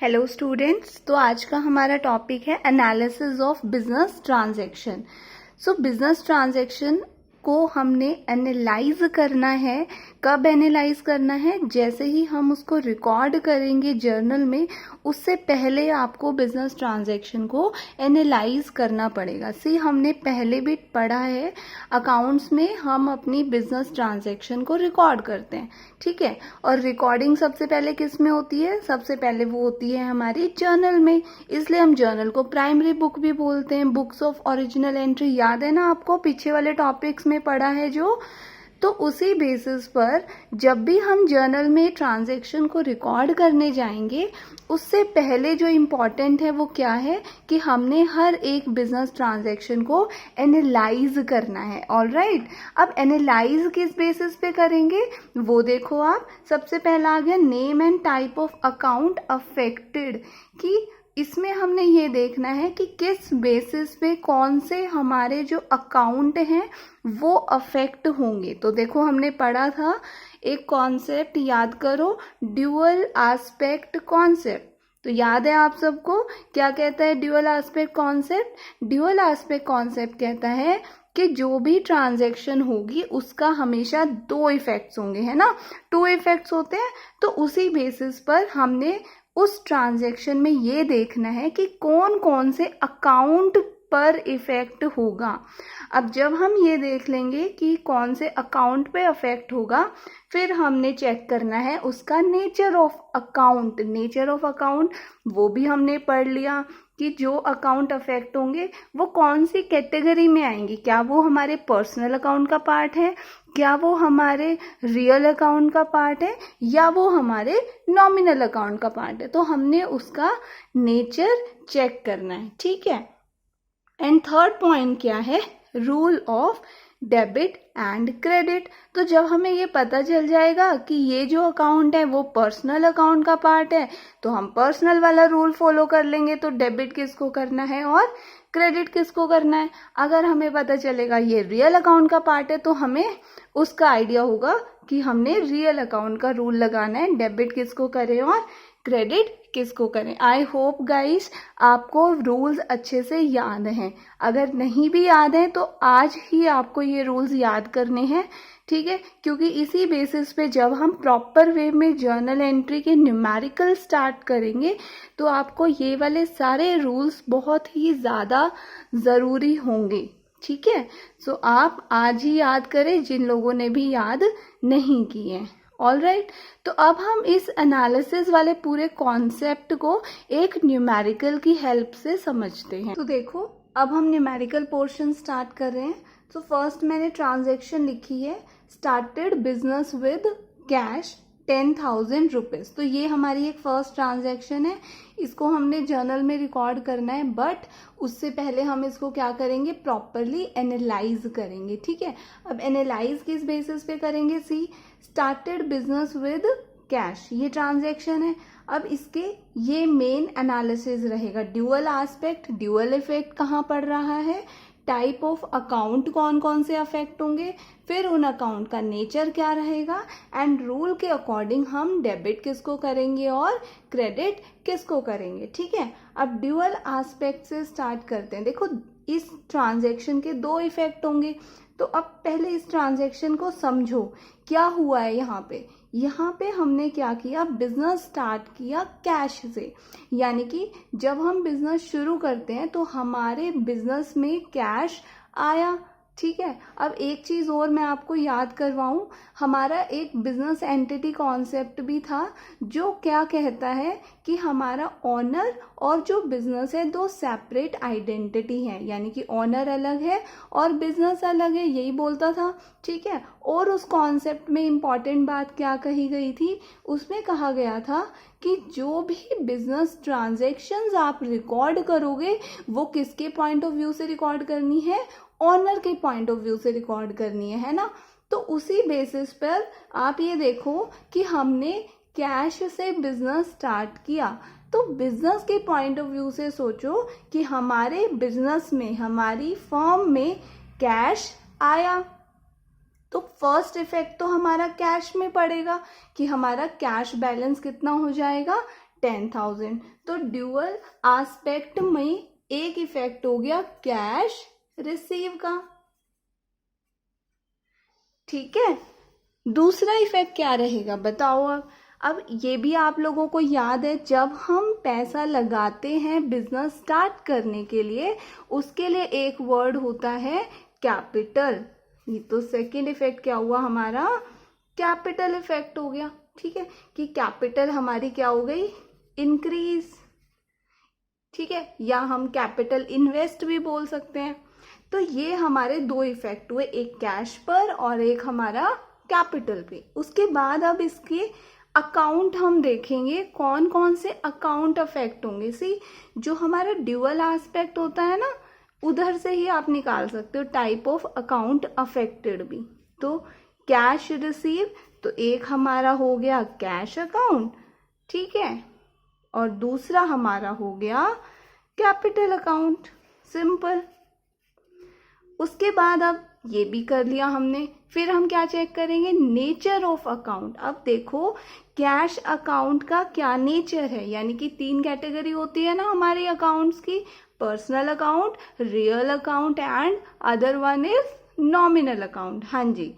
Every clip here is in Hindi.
Hello students. तो आज का हमारा टॉपिक है analysis of business transaction. Business transaction को हमने एनालाइज करना है। कब एनालाइज करना है? जैसे ही हम उसको रिकॉर्ड करेंगे जर्नल में, उससे पहले आपको बिजनेस ट्रांजैक्शन को एनालाइज करना पड़ेगा। हमने पहले भी पढ़ा है, अकाउंट्स में हम अपनी बिजनेस ट्रांजैक्शन को रिकॉर्ड करते हैं, ठीक है। और रिकॉर्डिंग सबसे पहले किस में होती है? सबसे पहले वो होती है हमारी जर्नल में। इसलिए हम जर्नल को प्राइमरी बुक भी बोलते हैं। बुक्स ऑफ ओरिजिनल एंट्री याद है ना आपको, पीछे वाले टॉपिक्स में पढ़ा है जो। तो उसी बेसिस पर जब भी हम जर्नल में ट्रांजैक्शन को रिकॉर्ड करने जाएंगे, उससे पहले जो इम्पोर्टेंट है वो क्या है कि हमने हर एक बिजनेस ट्रांजैक्शन को एनालाइज करना है। ऑलराइट, अब एनालाइज किस बेसिस पे करेंगे वो देखो आप। सबसे पहला आ गया name and type of account affected, कि इसमें हमने ये देखना है कि किस बेसिस पे कौन से हमारे जो अकाउंट हैं वो अफेक्ट होंगे। तो देखो हमने पढ़ा था एक कॉन्सेप्ट, याद करो, ड्यूअल एस्पेक्ट कॉन्सेप्ट। तो याद है आप सबको क्या कहता है dual aspect concept? Dual aspect concept कहता है कि जो भी ट्रांजैक्शन होगी उसका हमेशा दो इफेक्ट्स होंगे, है ना, टू इफेक्ट्स होते हैं। तो उसी बेसिस पर हमने उस ट्रांजैक्शन में ये देखना है कि कौन कौन से अकाउंट पर इफेक्ट होगा। अब जब हम ये देख लेंगे कि कौन से अकाउंट पे इफेक्ट होगा, फिर हमने चेक करना है उसका nature of account. Nature of account वो भी हमने पढ़ लिया कि जो अकाउंट अफेक्ट होंगे वो कौन सी कैटेगरी में आएंगे। क्या वो हमारे पर्सनल अकाउंट का पार्ट है, क्या वो हमारे रियल अकाउंट का पार्ट है, या वो हमारे नॉमिनल अकाउंट का पार्ट है। तो हमने उसका नेचर चेक करना है, ठीक है। एंड थर्ड पॉइंट क्या है? Rule of debit and credit. तो जब हमें ये पता चल जाएगा कि ये जो अकाउंट है वो पर्सनल अकाउंट का पार्ट है, तो हम पर्सनल वाला रूल फॉलो कर लेंगे। तो डेबिट किसको करना है और क्रेडिट किसको करना है। अगर हमें पता चलेगा ये रियल अकाउंट का पार्ट है, तो हमें उसका आइडिया होगा कि हमने रियल अकाउंट का रूल लगाना है, डेबिट किसको करें और क्रेडिट किसको करें। आई होप गाइस आपको रूल्स अच्छे से याद हैं। अगर नहीं भी याद है तो आज ही आपको ये रूल्स याद करने हैं, ठीक है, क्योंकि इसी बेसिस पे जब हम प्रॉपर वे में जर्नल एंट्री के न्यूमेरिकल स्टार्ट करेंगे तो आपको ये वाले सारे रूल्स बहुत ही ज़्यादा ज़रूरी होंगे, ठीक है। आप आज ही याद करें जिन लोगों ने भी याद नहीं किए। ऑलराइट, तो अब हम इस एनालिसिस वाले पूरे कॉन्सेप्ट को एक न्यूमेरिकल की हेल्प से समझते हैं। तो देखो अब हम न्यूमेरिकल पोर्शन स्टार्ट कर रहे हैं। तो फर्स्ट मैंने ट्रांजैक्शन लिखी है, started business with cash 10,000 rupees. तो ये हमारी एक फर्स्ट ट्रांजैक्शन है, इसको हमने जर्नल में रिकॉर्ड करना है, बट उससे पहले हम इसको क्या करेंगे, प्रॉपरली एनालाइज करेंगे, ठीक है। अब एनालाइज किस बेसिस पे करेंगे? स्टार्टेड बिजनेस विद कैश, ये ट्रांजैक्शन है। अब इसके ये मेन एनालिसिस रहेगा, ड्यूअल एस्पेक्ट, ड्यूअल इफेक्ट कहाँ पड़ रहा है, टाइप ऑफ अकाउंट कौन कौन से अफेक्ट होंगे, फिर उन अकाउंट का नेचर क्या रहेगा, एंड रूल के अकॉर्डिंग हम डेबिट किसको करेंगे और क्रेडिट किसको करेंगे, ठीक है। अब ड्यूअल एस्पेक्ट से स्टार्ट करते हैं। देखो इस ट्रांजैक्शन के दो इफेक्ट होंगे, तो अब पहले इस ट्रांजैक्शन को समझो क्या हुआ है। यहाँ पे हमने क्या किया, बिजनेस स्टार्ट किया कैश से, यानी कि जब हम बिजनेस शुरू करते हैं तो हमारे बिजनेस में कैश आया, ठीक है। अब एक चीज और मैं आपको याद करवाऊं, हमारा एक बिजनेस एंटिटी कॉन्सेप्ट भी था जो क्या कहता है कि हमारा ऑनर और जो बिजनेस है दो सेपरेट आइडेंटिटी है, यानी कि ऑनर अलग है और बिजनेस अलग है, यही बोलता था, ठीक है। और उस कॉन्सेप्ट में इंपॉर्टेंट बात क्या कही गई थी, उसमें कहा गया था कि जो भी बिजनेस ट्रांजैक्शंस आप रिकॉर्ड करोगे वो किसके पॉइंट ऑफ व्यू से रिकॉर्ड करनी है, ऑनर के पॉइंट ऑफ व्यू से रिकॉर्ड करनी है ना। तो उसी बेसिस पर आप ये देखो कि हमने कैश से बिजनेस स्टार्ट किया, तो बिजनेस के पॉइंट ऑफ व्यू से सोचो कि हमारे बिजनेस में, हमारी फर्म में कैश आया, तो फर्स्ट इफेक्ट तो हमारा कैश में पड़ेगा कि हमारा कैश बैलेंस कितना हो जाएगा, 10,000। तो ड्यूअल एस्पेक्ट में एक इफेक्ट हो गया कैश रिसीव का, ठीक है। दूसरा इफेक्ट क्या रहेगा बताओ। अब ये भी आप लोगों को याद है, जब हम पैसा लगाते हैं बिजनेस स्टार्ट करने के लिए, उसके लिए एक वर्ड होता है कैपिटल। ये तो सेकंड इफेक्ट क्या हुआ हमारा, कैपिटल इफेक्ट हो गया, ठीक है, कि कैपिटल हमारी क्या हो गई, इंक्रीज, ठीक है, या हम कैपिटल इन्वेस्ट भी बोल सकते हैं। तो ये हमारे दो इफेक्ट हुए, एक कैश पर और एक हमारा कैपिटल पे। उसके बाद अब इसके अकाउंट हम देखेंगे, कौन कौन से अकाउंट अफेक्ट होंगे। सी जो हमारा ड्यूअल एस्पेक्ट होता है ना, उधर से ही आप निकाल सकते हो टाइप ऑफ अकाउंट अफेक्टेड भी। तो कैश रिसीव, तो एक हमारा हो गया कैश अकाउंट, ठीक है, और दूसरा हमारा हो गया कैपिटल अकाउंट, सिंपल। उसके बाद अब ये भी कर लिया हमने, फिर हम क्या चेक करेंगे, नेचर ऑफ अकाउंट। अब देखो कैश अकाउंट का क्या नेचर है, यानी कि 3 कैटेगरी होती है ना हमारे अकाउंट्स की, personal account, real account and other one is nominal account. हाँ जी,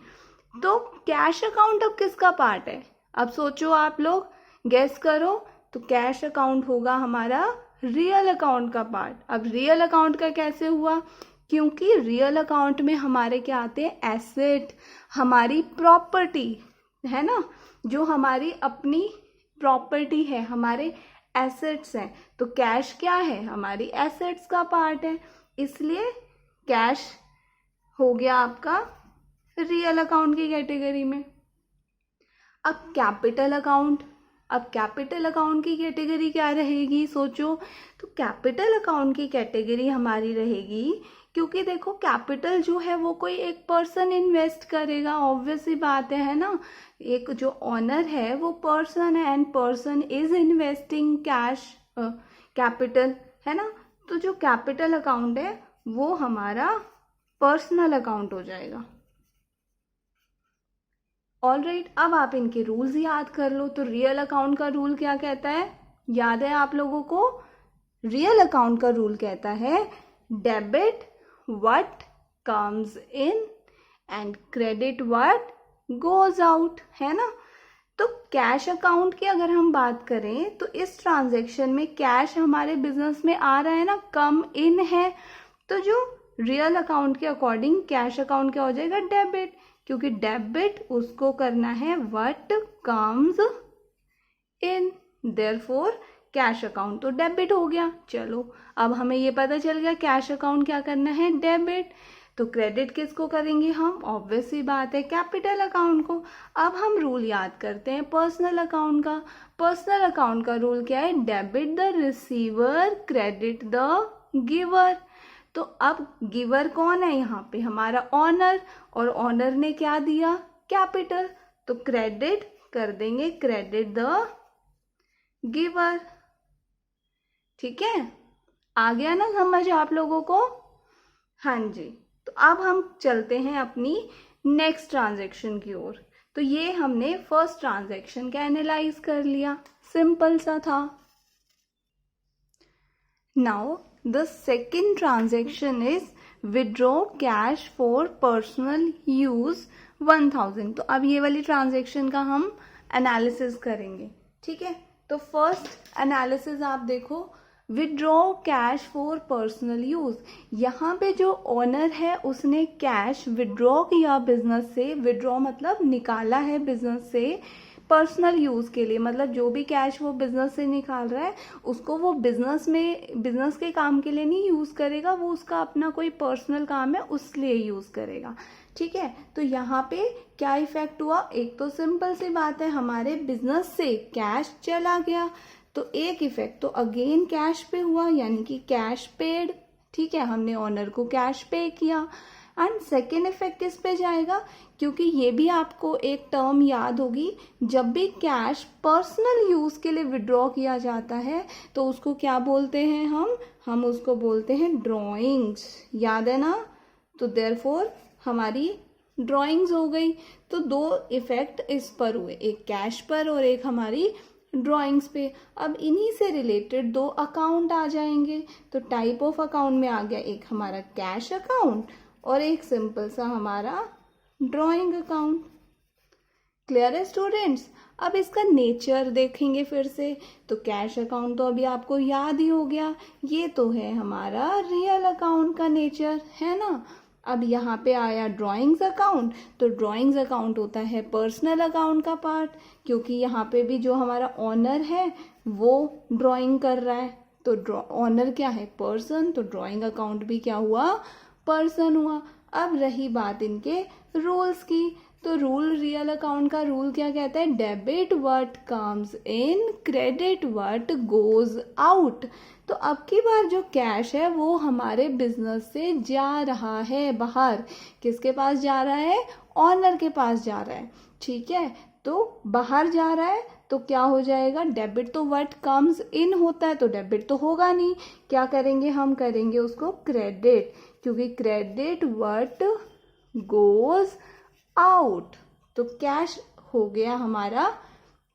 तो कैश अकाउंट अब किसका पार्ट है, अब सोचो आप लोग, गेस करो। तो कैश अकाउंट होगा हमारा रियल अकाउंट का पार्ट। अब रियल अकाउंट का कैसे हुआ, क्योंकि रियल अकाउंट में हमारे क्या आते हैं, एसेट, हमारी प्रॉपर्टी है ना, जो हमारी अपनी प्रॉपर्टी है, हमारे एसेट्स हैं। तो कैश क्या है, हमारी एसेट्स का पार्ट है, इसलिए कैश हो गया आपका रियल अकाउंट की कैटेगरी में। अब कैपिटल अकाउंट, अब कैपिटल अकाउंट की कैटेगरी क्या रहेगी सोचो। तो कैपिटल अकाउंट की कैटेगरी हमारी रहेगी, क्योंकि देखो कैपिटल जो है वो कोई एक पर्सन इन्वेस्ट करेगा, ऑब्वियस सी बात है ना, एक जो ऑनर है वो पर्सन है and person is investing cash capital, है ना। तो जो कैपिटल अकाउंट है वो हमारा पर्सनल अकाउंट हो जाएगा। ऑलराइट, अब आप इनके रूल्स याद कर लो। तो रियल अकाउंट का रूल क्या कहता है, याद है आप लोगों को, रियल अकाउंट का रूल कहता है debit what comes in and credit what goes out, है ना। तो कैश अकाउंट की अगर हम बात करें तो इस ट्रांजैक्शन में कैश हमारे बिजनेस में आ रहा है ना, कम इन है, तो जो रियल अकाउंट के अकॉर्डिंग कैश अकाउंट क्या हो जाएगा, डेबिट, क्योंकि डेबिट उसको करना है what comes in, therefore cash account तो डेबिट हो गया। चलो अब हमें ये पता चल गया कैश अकाउंट क्या करना है, डेबिट। तो क्रेडिट किसको करेंगे हम, ऑब्वियस सी बात है कैपिटल अकाउंट को। अब हम रूल याद करते हैं पर्सनल अकाउंट का। पर्सनल अकाउंट का रूल क्या है, debit the receiver credit the giver. तो अब गिवर कौन है यहाँ पे, हमारा ऑनर, और ऑनर ने क्या दिया, कैपिटल, तो क्रेडिट कर देंगे क्रेडिट द गिवर, ठीक है। आ गया ना समझ आप लोगों को, हाँ जी। तो अब हम चलते हैं अपनी नेक्स्ट ट्रांजैक्शन की ओर। तो ये हमने फर्स्ट ट्रांजैक्शन का एनालाइज कर लिया, सिंपल सा था। Now the second transaction is withdraw cash for personal use 1000। तो अब ये वाली ट्रांजैक्शन का हम एनालिसिस करेंगे, ठीक है। तो फर्स्ट एनालिसिस आप देखो, withdraw cash for personal use. यहाँ पे जो ओनर है उसने कैश विड्रॉ किया बिजनेस से, विड्रॉ मतलब निकाला है बिजनेस से पर्सनल यूज के लिए, मतलब जो भी कैश वो बिजनेस से निकाल रहा है उसको वो बिजनेस के काम के लिए नहीं यूज करेगा, वो उसका अपना कोई पर्सनल काम है उसलिए यूज करेगा, ठीक है। तो यहाँ पे क्या इफेक्ट हुआ, एक तो सिंपल सी बात है, हमारे बिजनेस से कैश चला गया, तो एक इफेक्ट तो अगेन कैश पे हुआ, यानी कि कैश पेड, ठीक है, हमने ऑनर को कैश पे किया। एंड सेकेंड इफेक्ट किस पे जाएगा, क्योंकि ये भी आपको एक टर्म याद होगी, जब भी कैश पर्सनल यूज के लिए विड्रॉ किया जाता है तो उसको क्या बोलते हैं हम उसको बोलते हैं ड्रॉइंग्स, याद है ना। तो देयरफॉर हमारी ड्रॉइंग्स हो गई। तो दो इफेक्ट इस पर हुए, एक कैश पर और एक हमारी ड्राइंग्स पे। अब इन्हीं से रिलेटेड दो अकाउंट आ जाएंगे। तो टाइप ऑफ अकाउंट में आ गया एक हमारा कैश अकाउंट और एक सिंपल सा हमारा ड्राइंग अकाउंट। क्लियर है स्टूडेंट्स? अब इसका नेचर देखेंगे फिर से। तो कैश अकाउंट तो अभी आपको याद ही हो गया, ये तो है हमारा रियल अकाउंट का नेचर, है ना। अब यहाँ पे आया ड्राइंग्स अकाउंट, तो ड्राइंग्स अकाउंट होता है पर्सनल अकाउंट का पार्ट, क्योंकि यहाँ पे भी जो हमारा ऑनर है वो ड्राइंग कर रहा है। तो ऑनर क्या है? पर्सन। तो ड्राइंग अकाउंट भी क्या हुआ? पर्सन हुआ। अब रही बात इनके रूल्स की, तो रूल रियल अकाउंट का रूल क्या कहता है? Debit what comes in, credit what goes out. तो अब की बार जो कैश है वो हमारे बिजनेस से जा रहा है बाहर। किसके पास जा रहा है? ऑनर के पास जा रहा है, ठीक है। तो बाहर जा रहा है तो क्या हो जाएगा? डेबिट तो व्हाट कम्स इन होता है, तो डेबिट तो होगा नहीं। क्या करेंगे? हम करेंगे उसको क्रेडिट, क्योंकि क्रेडिट व्हाट गोज आउट। तो कैश हो गया हमारा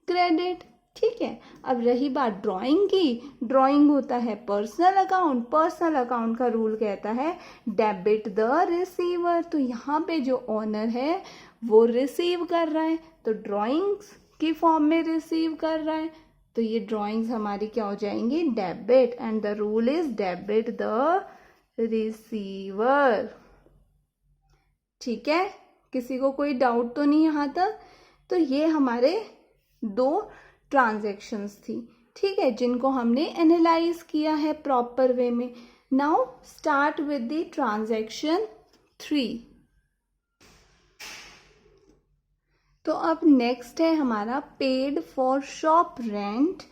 क्रेडिट, ठीक है। अब रही बात ड्राइंग की, ड्राइंग होता है पर्सनल अकाउंट। पर्सनल अकाउंट का रूल कहता है डेबिट द रिसीवर। तो यहाँ पे जो ओनर है वो रिसीव कर रहा है, तो ड्राइंग्स की फॉर्म में रिसीव कर रहा है, तो ये ड्राइंग्स हमारी क्या हो जाएंगी? Debit. And the rule is debit the receiver, ठीक है। किसी को कोई डाउट तो नहीं यहाँ तक? तो ये हमारे दो ट्रांजैक्शंस थी, ठीक है, जिनको हमने एनालाइज किया है प्रॉपर वे में। Now start with the transaction 3। तो अब नेक्स्ट है हमारा paid for shop rent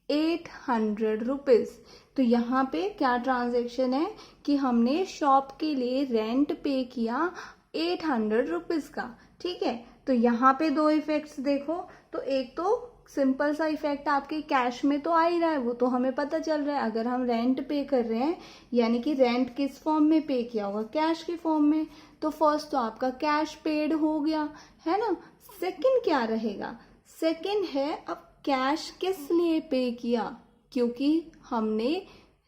800 rupees. तो यहाँ पे क्या ट्रांजैक्शन है कि हमने शॉप के लिए रेंट पे किया 800 रुपीज का, ठीक है। तो यहाँ पे दो इफेक्ट्स देखो, तो एक तो सिंपल सा इफेक्ट आपके कैश में तो आ ही रहा है, वो तो हमें पता चल रहा है। अगर हम रेंट पे कर रहे हैं, यानी कि रेंट किस फॉर्म में पे किया होगा? कैश की फॉर्म में। तो फर्स्ट तो आपका कैश पेड हो गया, है ना। सेकंड क्या रहेगा? सेकंड है अब कैश किस लिए पे किया? क्योंकि हमने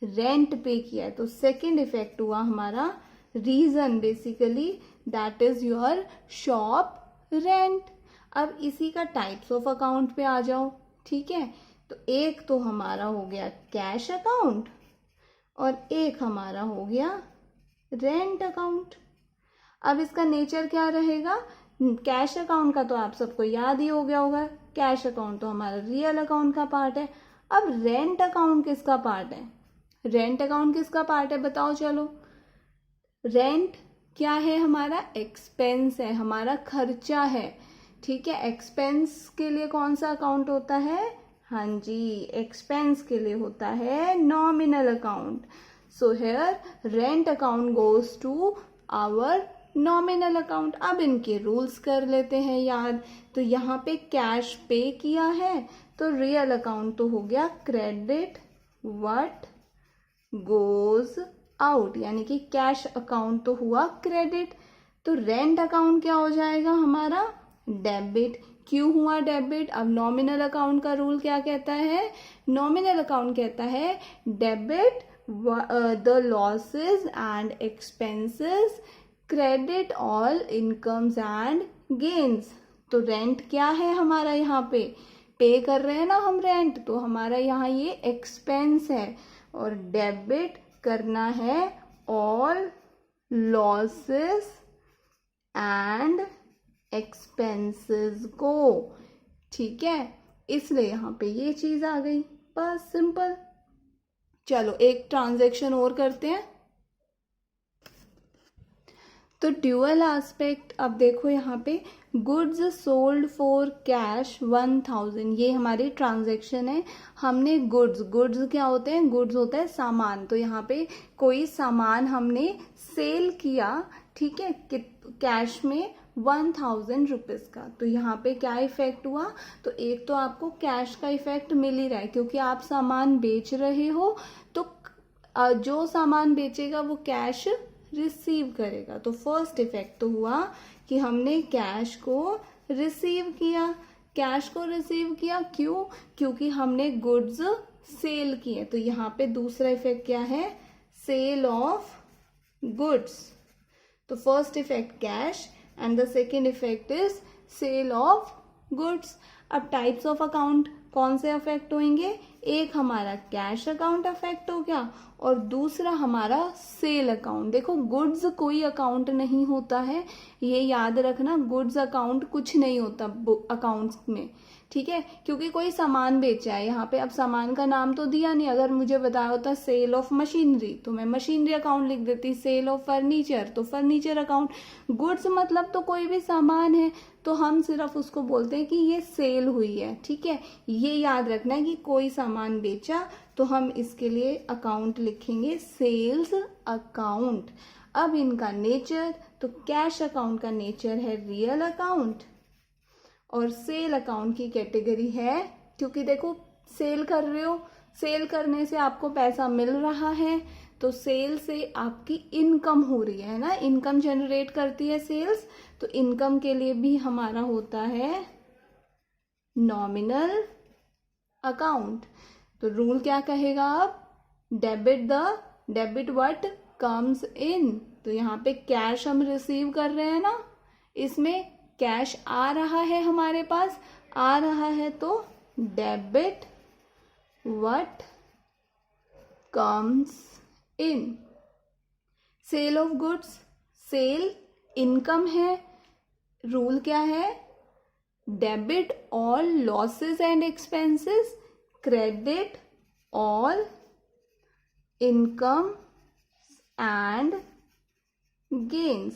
रेंट पे किया है। तो सेकंड इफेक्ट हुआ हमारा reason, basically that is your shop rent. अब इसी का टाइप्स ऑफ अकाउंट पे आ जाओ, ठीक है। तो एक तो हमारा हो गया कैश अकाउंट और एक हमारा हो गया रेंट अकाउंट। अब इसका नेचर क्या रहेगा? कैश अकाउंट का तो आप सबको याद ही हो गया होगा, कैश अकाउंट तो हमारा रियल अकाउंट का पार्ट है। अब रेंट अकाउंट किसका पार्ट है? रेंट अकाउंट किसका पार्ट है बताओ चलो। रेंट क्या है? हमारा एक्सपेंस है, हमारा खर्चा है, ठीक है। एक्सपेंस के लिए कौन सा अकाउंट होता है? हाँ जी, एक्सपेंस के लिए होता है nominal account. So here rent account goes to our nominal account. अब इनके रूल्स कर लेते हैं याद। तो यहाँ पे कैश पे किया है, तो रियल अकाउंट तो हो गया क्रेडिट व्हाट गोज आउट, यानी कि कैश अकाउंट तो हुआ क्रेडिट। तो रेंट अकाउंट क्या हो जाएगा हमारा? डेबिट। क्यों हुआ डेबिट? अब नॉमिनल अकाउंट का रूल क्या कहता है? नॉमिनल अकाउंट कहता है debit the losses and expenses, credit all incomes and gains. तो रेंट क्या है हमारा? यहाँ पे कर रहे हैं ना हम रेंट, तो हमारा यहाँ ये एक्सपेंस है, और डेबिट करना है ऑल लॉसेस एंड एक्सपेंसेस को, ठीक है। इसलिए यहाँ पे ये चीज आ गई, बस सिंपल। चलो एक ट्रांजैक्शन और करते हैं। तो ड्यूअल एस्पेक्ट, अब देखो यहाँ पे गुड्स सोल्ड फॉर कैश 1000, ये हमारी ट्रांजैक्शन है। हमने गुड्स क्या होते हैं? गुड्स होता है सामान। तो यहाँ पे कोई सामान हमने सेल किया, ठीक है, कैश में 1000 रुपीज का। तो यहाँ पे क्या इफेक्ट हुआ? तो एक तो आपको कैश का इफेक्ट मिल ही रहा है, क्योंकि आप सामान बेच रहे हो, तो जो सामान बेचेगा वो कैश रिसीव करेगा। तो फर्स्ट इफेक्ट तो हुआ कि हमने कैश को रिसीव किया, कैश को रिसीव किया, क्यों? क्योंकि हमने गुड्स सेल किए। तो यहाँ पे दूसरा इफेक्ट क्या है? Sale of goods. तो first effect cash and the second effect is sale of goods. अब टाइप्स ऑफ अकाउंट कौन से अफेक्ट होंगे? एक हमारा कैश अकाउंट अफेक्ट हो गया और दूसरा हमारा सेल अकाउंट। देखो गुड्स कोई अकाउंट नहीं होता है, ये याद रखना, गुड्स अकाउंट कुछ नहीं होता अकाउंट्स में, ठीक है, क्योंकि कोई सामान बेचा है यहाँ पे। अब सामान का नाम तो दिया नहीं, अगर मुझे बताया होता सेल ऑफ मशीनरी तो मैं मशीनरी अकाउंट लिख देती, सेल ऑफ फर्नीचर तो फर्नीचर अकाउंट। गुड्स मतलब तो कोई भी सामान है, तो हम सिर्फ उसको बोलते हैं कि ये सेल हुई है, ठीक है। ये याद रखना है कि कोई सामान बेचा तो हम इसके लिए अकाउंट लिखेंगे सेल्स अकाउंट। अब इनका नेचर, तो कैश अकाउंट का नेचर है रियल अकाउंट और सेल अकाउंट की कैटेगरी है, क्योंकि देखो सेल कर रहे हो, सेल करने से आपको पैसा मिल रहा है, तो सेल से आपकी इनकम हो रही है ना, इनकम जनरेट करती है सेल्स। तो इनकम के लिए भी हमारा होता है नॉमिनल अकाउंट। तो रूल क्या कहेगा? अब डेबिट व्हाट कम्स इन। तो यहाँ पे कैश हम रिसीव कर रहे हैं ना, इसमें कैश आ रहा है, हमारे पास आ रहा है, तो debit what comes in. Sale of goods, sale income है, रूल क्या है? Debit all losses and expenses, credit all income and gains.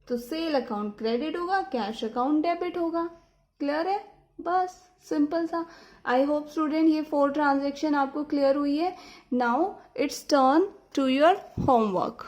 तो सेल अकाउंट क्रेडिट होगा, कैश अकाउंट डेबिट होगा। क्लियर है? बस सिंपल सा। आई होप स्टूडेंट ये 4 ट्रांजेक्शन आपको क्लियर हुई है। Now it's turn to your homework.